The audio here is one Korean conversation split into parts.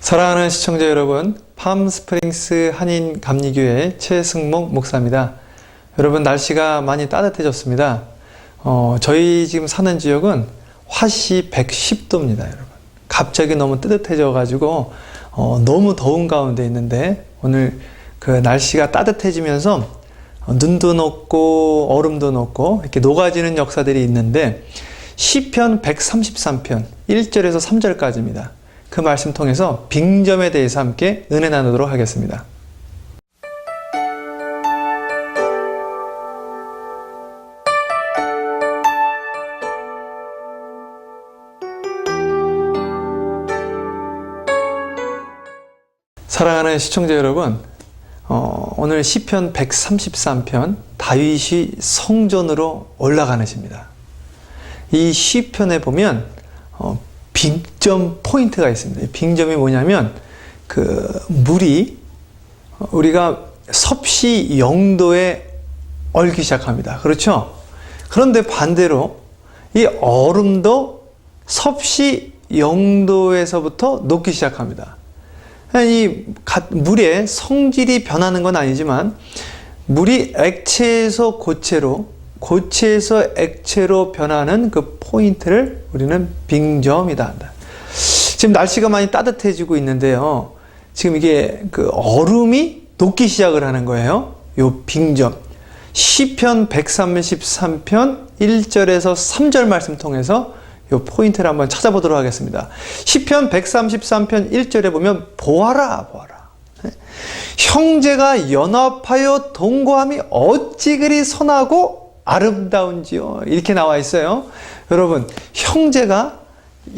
사랑하는 시청자 여러분, 팜스프링스 한인감리교회 최승목 목사입니다. 여러분, 날씨가 많이 따뜻해졌습니다. 저희 지금 사는 지역은 화씨 110도입니다. 여러분, 갑자기 너무 뜨뜻해져 가지고 너무 더운 가운데 있는데, 오늘 그 날씨가 따뜻해지면서 눈도 녹고 얼음도 녹고 이렇게 녹아지는 역사들이 있는데, 시편 133편 1절에서 3절까지입니다. 그 말씀 통해서 빙점에 대해서 함께 은혜 나누도록 하겠습니다. 사랑하는 시청자 여러분, 오늘 시편 133편 다윗이 성전으로 올라가는 시입니다. 이 시편에 보면 빙점 포인트가 있습니다. 빙점이 뭐냐면, 물이 우리가 섭씨 0도에 얼기 시작합니다. 그렇죠? 그런데 반대로 이 얼음도 섭씨 0도에서부터 녹기 시작합니다. 이 물의 성질이 변하는 건 아니지만, 물이 액체에서 고체로, 고체에서 액체로 변하는 그 포인트를 우리는 빙점이다 한다. 지금 날씨가 많이 따뜻해지고 있는데요, 지금 이게 얼음이 녹기 시작을 하는 거예요. 요 빙점. 시편 133편 1절에서 3절 말씀 통해서 요 포인트를 한번 찾아보도록 하겠습니다. 시편 133편 1절에 보면 보아라 보아라, 형제가 연합하여 동거함이 어찌 그리 선하고 아름다운지요, 이렇게 나와 있어요. 여러분, 형제가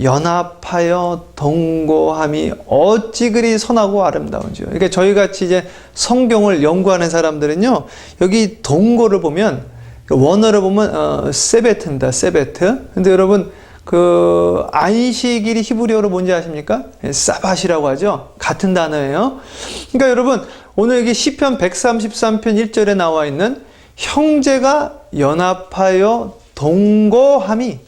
연합하여 동거함이 어찌 그리 선하고 아름다운지요. 그러니까 저희 같이 이제 성경을 연구하는 사람들은요, 여기 동거를 보면, 원어를 보면 세베트입니다. 세베트. 근데 여러분, 안식일이 히브리어로 뭔지 아십니까? 사밧이라고 하죠. 같은 단어예요. 그러니까 여러분, 오늘 여기 시편 133편 1절에 나와 있는 형제가 연합하여 동거함이,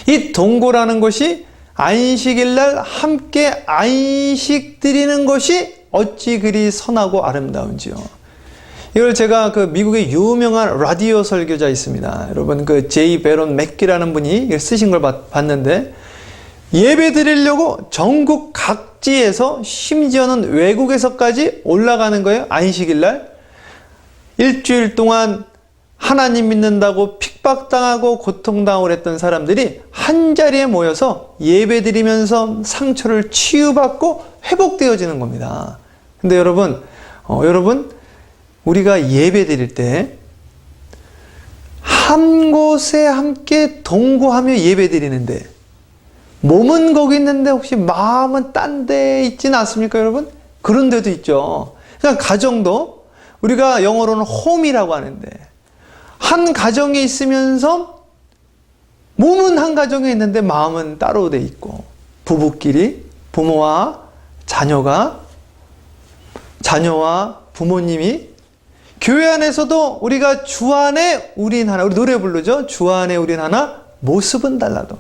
이 동거라는 것이 안식일날 함께 안식 드리는 것이 어찌 그리 선하고 아름다운지요. 이걸 제가 미국의 유명한 라디오 설교자 있습니다. 여러분, 제이 베론 맥기라는 분이 이걸 쓰신 걸 봤는데, 예배 드리려고 전국 각지에서, 심지어는 외국에서까지 올라가는 거예요. 안식일날. 일주일 동안 하나님 믿는다고 핍박당하고 고통당하고 그랬던 사람들이 한 자리에 모여서 예배드리면서 상처를 치유받고 회복되어지는 겁니다. 근데 여러분, 우리가 예배드릴 때 한 곳에 함께 동거하며 예배드리는데, 몸은 거기 있는데 혹시 마음은 딴 데 있지는 않습니까, 여러분? 그런 데도 있죠. 그냥 가정도 우리가 영어로는 홈이라고 하는데, 한 가정에 있으면서 몸은 한 가정에 있는데 마음은 따로 돼 있고, 부부끼리, 부모와 자녀와 부모님이, 교회 안에서도 우리가 주 안에 우린 하나, 우리 노래 부르죠? 주 안에 우린 하나, 모습은 달라도.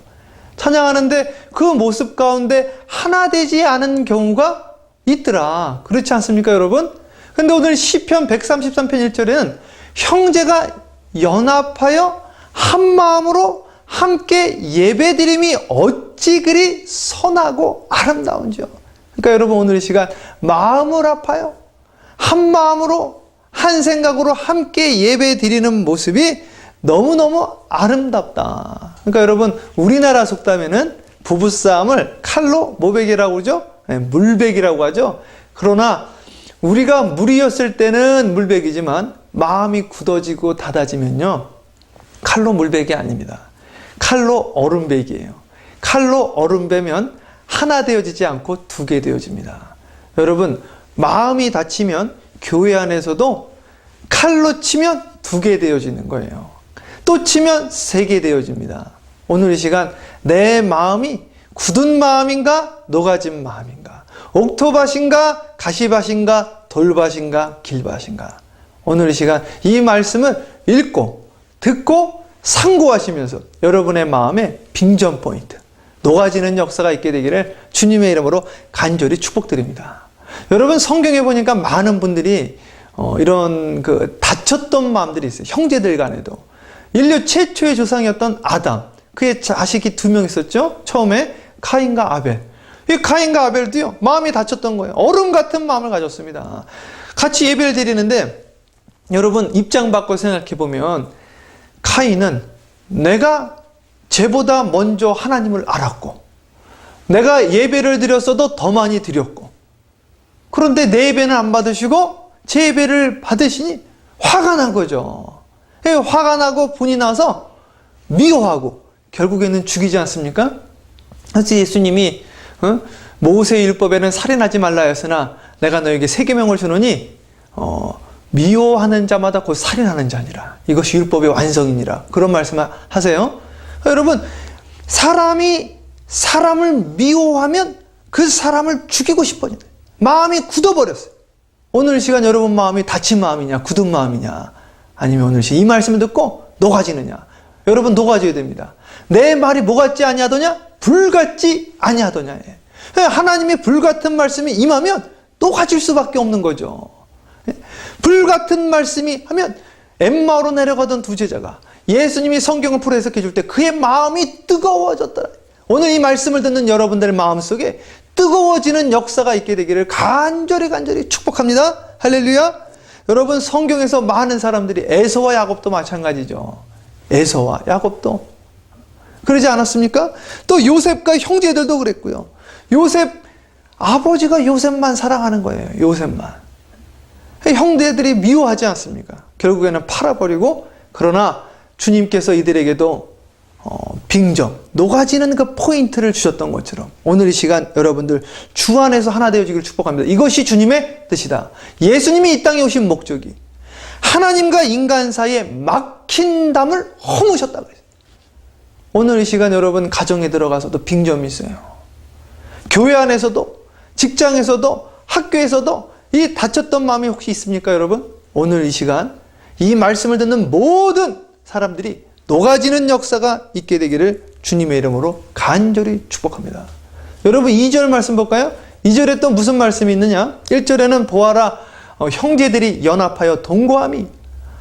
찬양하는데 그 모습 가운데 하나 되지 않은 경우가 있더라. 그렇지 않습니까, 여러분? 근데 오늘 시편 133편 1절에는 형제가 연합하여 한 마음으로 함께 예배드림이 어찌 그리 선하고 아름다운지요. 그러니까 여러분, 오늘 이 시간 마음을 합하여 한 마음으로 한 생각으로 함께 예배드리는 모습이 너무너무 아름답다. 그러니까 여러분, 우리나라 속담에는 부부싸움을 칼로 모베기라고 그러죠? 물베기라고 하죠. 그러나 우리가 물이었을 때는 물베기지만, 마음이 굳어지고 닫아지면요, 칼로 물베기 아닙니다. 칼로 얼음베기예요. 칼로 얼음베면 하나 되어지지 않고 두 개 되어집니다. 여러분, 마음이 다치면 교회 안에서도 칼로 치면 두 개 되어지는 거예요. 또 치면 세 개 되어집니다. 오늘 이 시간, 내 마음이 굳은 마음인가 녹아진 마음인가, 옥토밭인가 가시밭인가 돌밭인가 길밭인가, 오늘 이 시간 이 말씀을 읽고 듣고 상고하시면서 여러분의 마음의 빙점 포인트, 녹아지는 역사가 있게 되기를 주님의 이름으로 간절히 축복드립니다. 여러분, 성경에 보니까 많은 분들이 이런 그 다쳤던 마음들이 있어요. 형제들 간에도. 인류 최초의 조상이었던 아담, 그의 자식이 2명 있었죠. 처음에 카인과 아벨. 이 카인과 아벨도요, 마음이 다쳤던 거예요. 얼음 같은 마음을 가졌습니다. 같이 예배를 드리는데 여러분, 입장 바꿔 생각해 보면 카인은 내가 쟤보다 먼저 하나님을 알았고, 내가 예배를 드렸어도 더 많이 드렸고, 그런데 내 예배는 안 받으시고 제 예배를 받으시니 화가 난 거죠. 화가 나고 분이 나서 미워하고 결국에는 죽이지 않습니까? 그래서 예수님이 모세의 율법에는 살인하지 말라 했으나 내가 너에게 3계명을 주노니 미워하는 자마다 곧 살인하는 자니라. 이것이 율법의 완성이니라. 그런 말씀을 하세요. 여러분, 사람이 사람을 미워하면 그 사람을 죽이고 싶어져요. 마음이 굳어버렸어요. 오늘 시간 여러분 마음이 다친 마음이냐, 굳은 마음이냐, 아니면 오늘 시간 이 말씀을 듣고 녹아지느냐. 여러분, 녹아져야 됩니다. 내 말이 뭐 같지 아니하더냐? 불같지 아니하더냐. 하나님의 불같은 말씀이 임하면 녹아질 수밖에 없는 거죠. 불같은 말씀이 하면 엠마오로 내려가던 2 제자가 예수님이 성경을 풀어 해석해 줄 때 그의 마음이 뜨거워졌더라. 오늘 이 말씀을 듣는 여러분들의 마음속에 뜨거워지는 역사가 있게 되기를 간절히 축복합니다. 할렐루야. 여러분, 성경에서 많은 사람들이 에서와 야곱도 마찬가지죠. 에서와 야곱도 그러지 않았습니까? 또 요셉과 형제들도 그랬고요. 요셉, 아버지가 요셉만 사랑하는 거예요. 요셉만. 형제들이 미워하지 않습니까? 결국에는 팔아버리고, 그러나 주님께서 이들에게도 빙점, 녹아지는 그 포인트를 주셨던 것처럼 오늘 이 시간 여러분들 주 안에서 하나 되어지기를 축복합니다. 이것이 주님의 뜻이다. 예수님이 이 땅에 오신 목적이 하나님과 인간 사이에 막힌 담을 허무셨다고 했어요. 오늘 이 시간 여러분 가정에 들어가서도 빙점이 있어요. 교회 안에서도, 직장에서도, 학교에서도 이 다쳤던 마음이 혹시 있습니까, 여러분? 오늘 이 시간 이 말씀을 듣는 모든 사람들이 녹아지는 역사가 있게 되기를 주님의 이름으로 간절히 축복합니다. 여러분, 2절 말씀 볼까요? 2절에 또 무슨 말씀이 있느냐? 1절에는 보아라, 형제들이 연합하여 동거함이,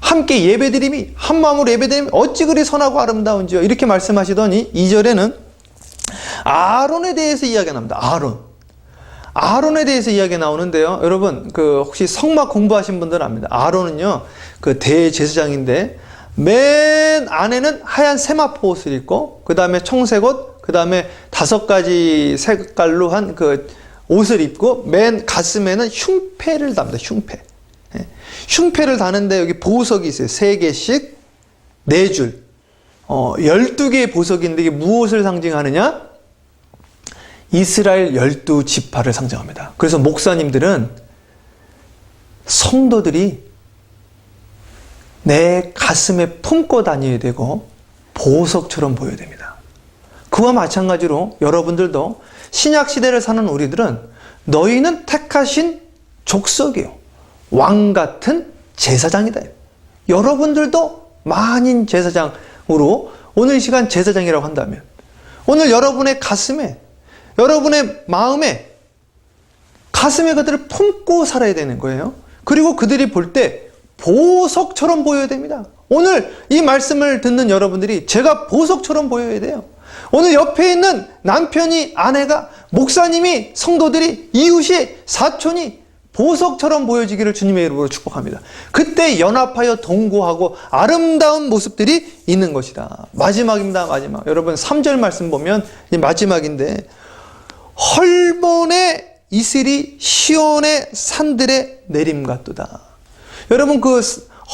함께 예배드림이, 한마음으로 예배드림이 어찌 그리 선하고 아름다운지요. 이렇게 말씀하시더니 2절에는 아론에 대해서 이야기가 납니다. 아론에 대해서 이야기가 나오는데요. 여러분, 혹시 성막 공부하신 분들은 압니다. 아론은요, 대제사장인데 맨 안에는 하얀 세마포 옷을 입고, 그 다음에 청색 옷, 그 다음에 5가지 색깔로 한 옷을 입고, 맨 가슴에는 흉패를 답니다. 흉패를 다는데 여기 보석이 있어요. 3개씩 4줄. 12개의 보석인데 이게 무엇을 상징하느냐? 이스라엘 12지파를 상징합니다. 그래서 목사님들은 성도들이 내 가슴에 품고 다녀야 되고 보석처럼 보여야 됩니다. 그와 마찬가지로 여러분들도 신약시대를 사는 우리들은 너희는 택하신 족속이요, 왕같은 제사장이다. 여러분들도 만인 제사장으로 오늘 이 시간 제사장이라고 한다면 오늘 여러분의 가슴에, 여러분의 마음에, 가슴에 그들을 품고 살아야 되는 거예요. 그리고 그들이 볼 때 보석처럼 보여야 됩니다. 오늘 이 말씀을 듣는 여러분들이 제가 보석처럼 보여야 돼요. 오늘 옆에 있는 남편이, 아내가, 목사님이, 성도들이, 이웃이, 사촌이 보석처럼 보여지기를 주님의 이름으로 축복합니다. 그때 연합하여 동거하고 아름다운 모습들이 있는 것이다. 마지막입니다. 마지막. 여러분 3절 말씀 보면 이 마지막인데, 헐몬의 이슬이 시온의 산들에 내림 같도다. 여러분,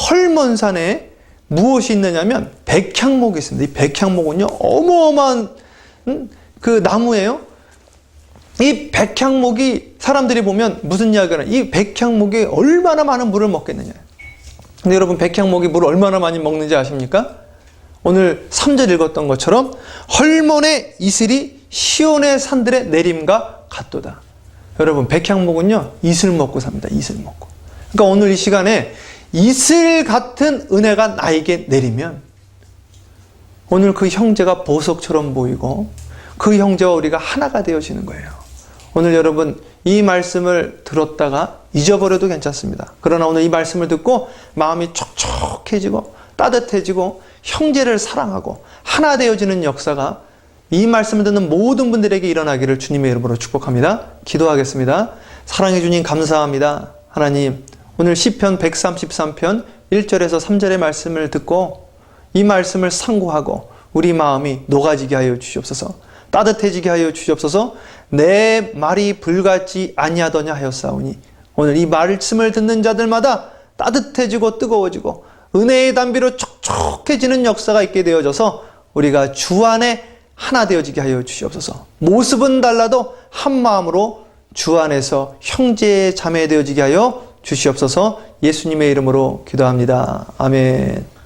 헐몬산에 무엇이 있느냐면 백향목이 있습니다. 이 백향목은요, 어마어마한 나무예요. 이 백향목이 사람들이 보면 무슨 이야기를 하냐, 이 백향목이 얼마나 많은 물을 먹겠느냐. 근데 여러분, 백향목이 물을 얼마나 많이 먹는지 아십니까? 오늘 3절 읽었던 것처럼 헐몬의 이슬이 시온의 산들의 내림과 같도다. 여러분, 백향목은요, 이슬 먹고 삽니다. 이슬 먹고. 그러니까 오늘 이 시간에 이슬 같은 은혜가 나에게 내리면 오늘 그 형제가 보석처럼 보이고, 그 형제와 우리가 하나가 되어지는 거예요. 오늘 여러분 이 말씀을 들었다가 잊어버려도 괜찮습니다. 그러나 오늘 이 말씀을 듣고 마음이 촉촉해지고 따뜻해지고 형제를 사랑하고 하나 되어지는 역사가 이 말씀을 듣는 모든 분들에게 일어나기를 주님의 이름으로 축복합니다. 기도하겠습니다. 사랑해 주님 감사합니다. 하나님, 오늘 시편 133편 1절에서 3절의 말씀을 듣고 이 말씀을 상고하고 우리 마음이 녹아지게 하여 주시옵소서. 따뜻해지게 하여 주시옵소서. 내 말이 불같지 아니하더냐 하였사오니 오늘 이 말씀을 듣는 자들마다 따뜻해지고 뜨거워지고 은혜의 담비로 촉촉해지는 역사가 있게 되어져서 우리가 주 안에 하나 되어지게 하여 주시옵소서. 모습은 달라도 한 마음으로 주 안에서 형제 자매 되어지게 하여 주시옵소서. 예수님의 이름으로 기도합니다. 아멘.